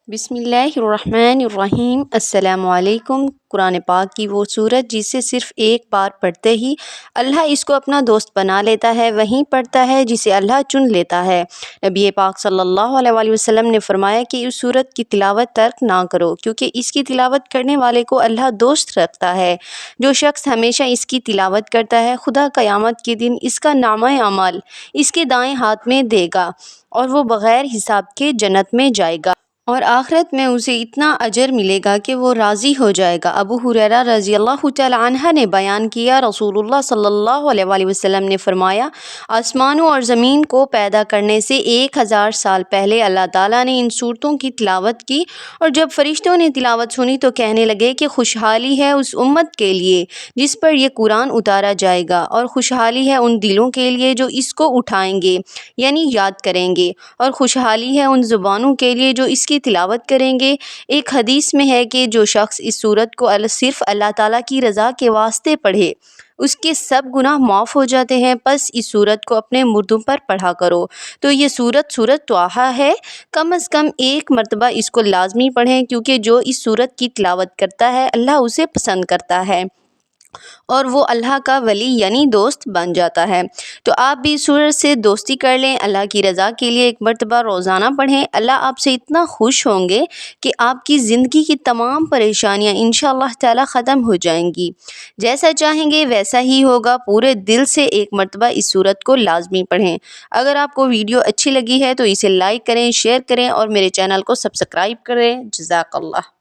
بسم اللہ الرحمن الرحیم۔ السلام علیکم۔ قرآن پاک کی وہ سورت جسے صرف ایک بار پڑھتے ہی اللہ اس کو اپنا دوست بنا لیتا ہے، وہیں پڑھتا ہے جسے اللہ چن لیتا ہے۔ نبی پاک صلی اللہ علیہ وآلہ وسلم نے فرمایا کہ اس سورت کی تلاوت ترک نہ کرو، کیونکہ اس کی تلاوت کرنے والے کو اللہ دوست رکھتا ہے۔ جو شخص ہمیشہ اس کی تلاوت کرتا ہے، خدا قیامت کے دن اس کا نامہ اعمال اس کے دائیں ہاتھ میں دے گا اور وہ بغیر حساب کے جنت میں جائے گا، اور آخرت میں اسے اتنا اجر ملے گا کہ وہ راضی ہو جائے گا۔ ابو ہریرہ رضی اللہ تعالی عنہ نے بیان کیا، رسول اللہ صلی اللہ علیہ وآلہ وسلم نے فرمایا، آسمانوں اور زمین کو پیدا کرنے سے 1000 سال پہلے اللہ تعالیٰ نے ان سورتوں کی تلاوت کی، اور جب فرشتوں نے تلاوت سنی تو کہنے لگے کہ خوشحالی ہے اس امت کے لیے جس پر یہ قرآن اتارا جائے گا، اور خوشحالی ہے ان دلوں کے لیے جو اس کو اٹھائیں گے یعنی یاد کریں گے، اور خوشحالی ہے ان زبانوں کے لیے جو اس کی تلاوت کریں گے۔ ایک حدیث میں ہے کہ جو شخص اس سورت کو صرف اللہ تعالیٰ کی رضا کے واسطے پڑھے اس کے سب گناہ معاف ہو جاتے ہیں، پس اس سورت کو اپنے مردوں پر پڑھا کرو۔ تو یہ سورت طٰہٰ ہے، کم از کم ایک مرتبہ اس کو لازمی پڑھیں، کیونکہ جو اس سورت کی تلاوت کرتا ہے اللہ اسے پسند کرتا ہے اور وہ اللہ کا ولی یعنی دوست بن جاتا ہے۔ تو آپ بھی اس سورت سے دوستی کر لیں، اللہ کی رضا کے لیے ایک مرتبہ روزانہ پڑھیں، اللہ آپ سے اتنا خوش ہوں گے کہ آپ کی زندگی کی تمام پریشانیاں انشاءاللہ تعالی ختم ہو جائیں گی۔ جیسا چاہیں گے ویسا ہی ہوگا۔ پورے دل سے ایک مرتبہ اس سورت کو لازمی پڑھیں۔ اگر آپ کو ویڈیو اچھی لگی ہے تو اسے لائک کریں، شیئر کریں اور میرے چینل کو سبسکرائب کریں۔ جزاک اللہ۔